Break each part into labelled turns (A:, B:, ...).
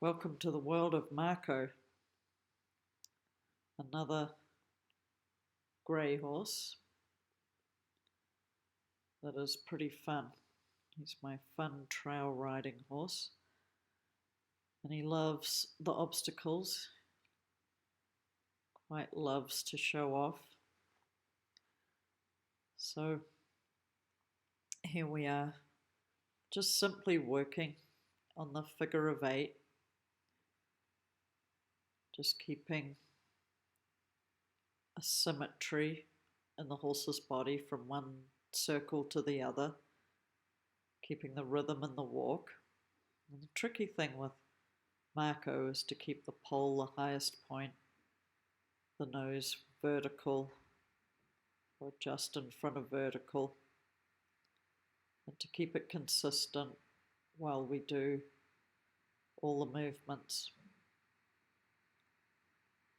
A: Welcome to the world of Marco, another grey horse that is pretty fun. He's my fun trail riding horse, and he loves the obstacles, quite loves to show off. So here we are, just simply working on the figure of 8, just keeping a symmetry in the horse's body from one circle to the other, keeping the rhythm in the walk. And the tricky thing with Marco is to keep the pole the highest point, the nose vertical or just in front of vertical, and to keep it consistent while we do all the movements.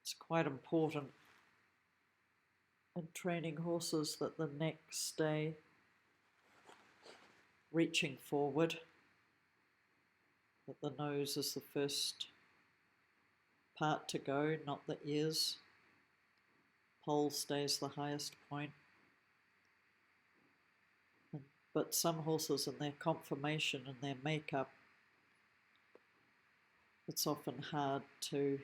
A: It's quite important in training horses that the neck stay reaching forward, that the nose is the first part to go, not the ears. Pole stays the highest point. But some horses in their conformation and their makeup, it's often hard to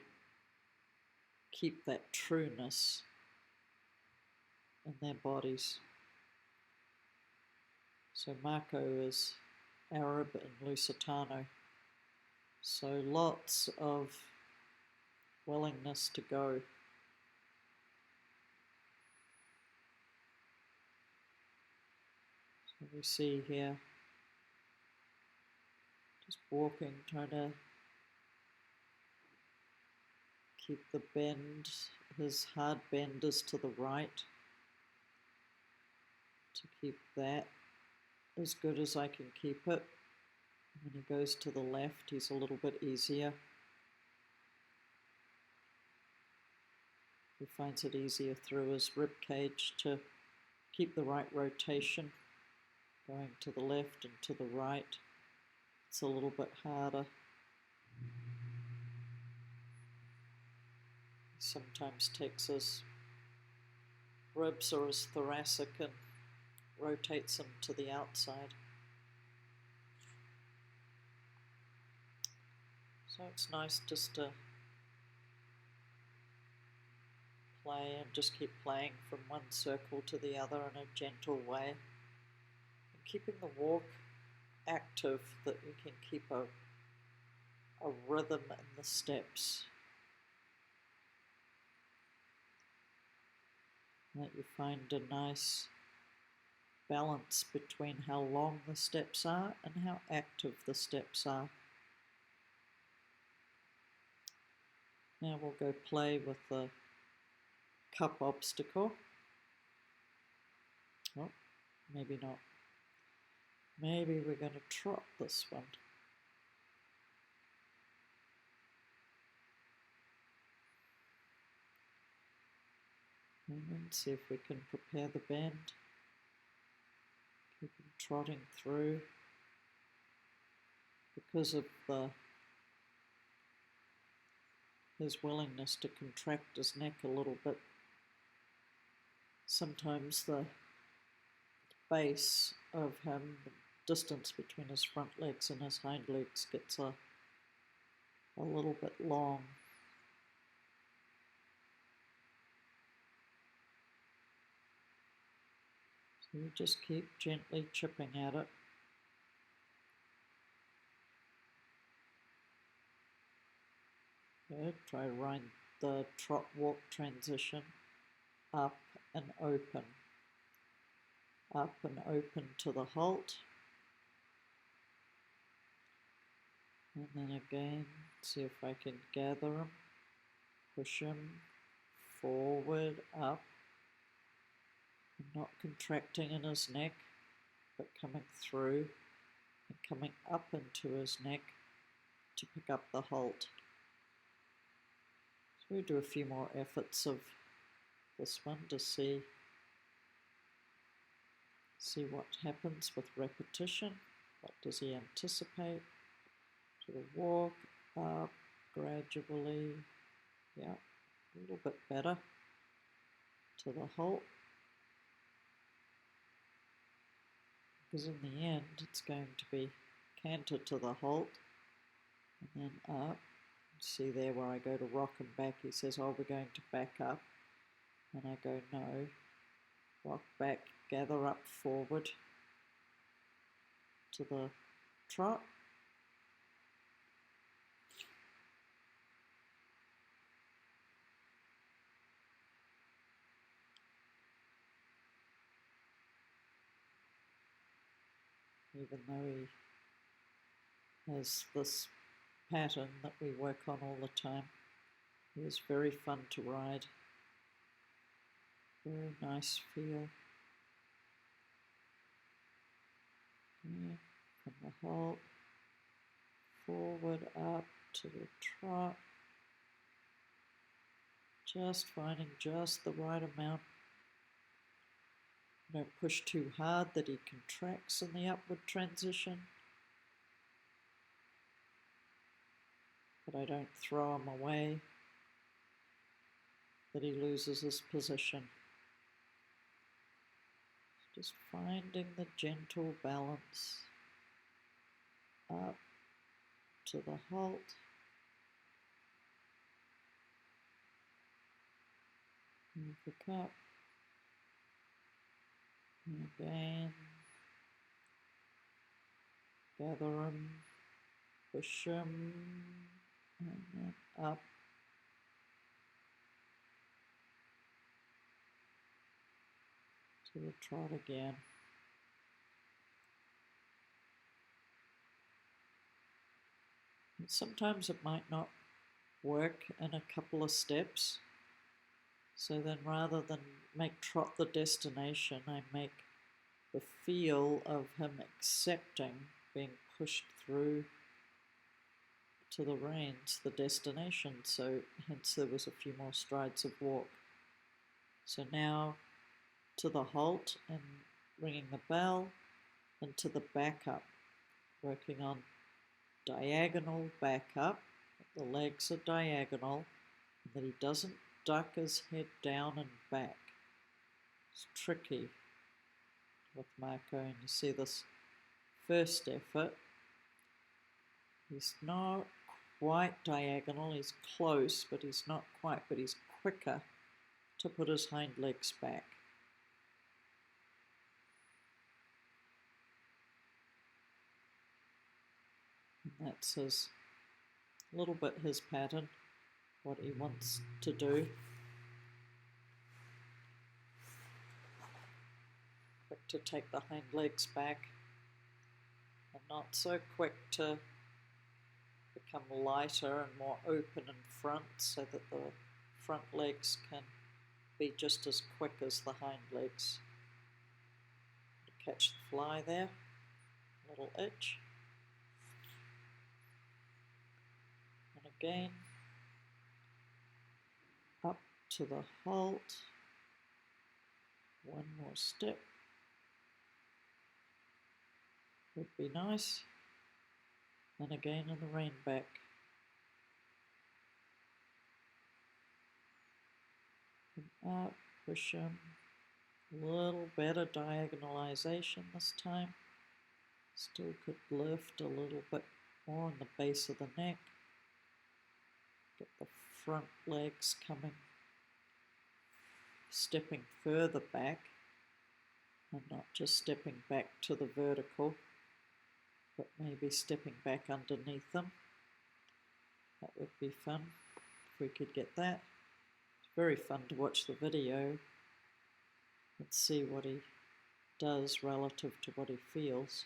A: keep that trueness in their bodies. So Marco is Arab and Lusitano, so lots of willingness to go. So we see here, just walking, trying to keep the bend, his hard bend is to the right, to keep that as good as I can keep it. When he goes to the left, he's a little bit easier. He finds it easier through his rib cage to keep the right rotation. Going to the left and to the right, it's a little bit harder. He sometimes takes his ribs or his thoracic and rotates them to the outside. So it's nice just to play and just keep playing from one circle to the other in a gentle way. And keeping the walk active, that you can keep a rhythm in the steps. That you find a nice balance between how long the steps are and how active the steps are. Now we'll go play with the cup obstacle. Oh, maybe not. Maybe we're going to trot this one. And then see if we can prepare the bend. Keep him trotting through. Because of his willingness to contract his neck a little bit, sometimes the base of him, the distance between his front legs and his hind legs, gets a little bit long. So you just keep gently chipping at it. Good. Try to ride the trot walk transition up and open. Up and open to the halt. And then again, see if I can gather him, push him forward, up, not contracting in his neck, but coming through and coming up into his neck to pick up the halt. So we do a few more efforts of this one to see what happens with repetition. What does he anticipate? To the walk, up gradually, yeah, a little bit better, to the halt, because in the end it's going to be canted to the halt and then up. See there where I go to rock and back, he says, oh, we're going to back up, and I go, no, rock back, gather up forward to the trot, even though he has this pattern that we work on all the time. He is very fun to ride, very nice feel. Yeah, from the halt, forward, up to the trot, just finding just the right amount. Don't push too hard that he contracts in the upward transition, but I don't throw him away, that he loses his position. Just finding the gentle balance, up to the halt, move the cup, and again, gather him, push him, and then up, to the trot again. And sometimes it might not work in a couple of steps, so then rather than make trot the destination, I make the feel of him accepting being pushed through to the reins, the destination, so hence there was a few more strides of walk. So now to the halt and ringing the bell, and to the back up, working on diagonal back up, the legs are diagonal, and that he doesn't duck his head down and back. It's tricky with Marco, and you see this first effort, he's not quite diagonal, he's close, but he's not quite, but he's quicker to put his hind legs back. And that's his, a little bit his pattern, what he wants to do. Quick to take the hind legs back, and not so quick to become lighter and more open in front, so that the front legs can be just as quick as the hind legs. Catch the fly there, little itch. And again, up to the halt, one more step would be nice, and again in the rein back. And up, push him, a little better diagonalization this time, still could lift a little bit more on the base of the neck, get the front legs coming, stepping further back, and not just stepping back to the vertical, but maybe stepping back underneath them. That would be fun if we could get that. It's very fun to watch the video and see what he does relative to what he feels.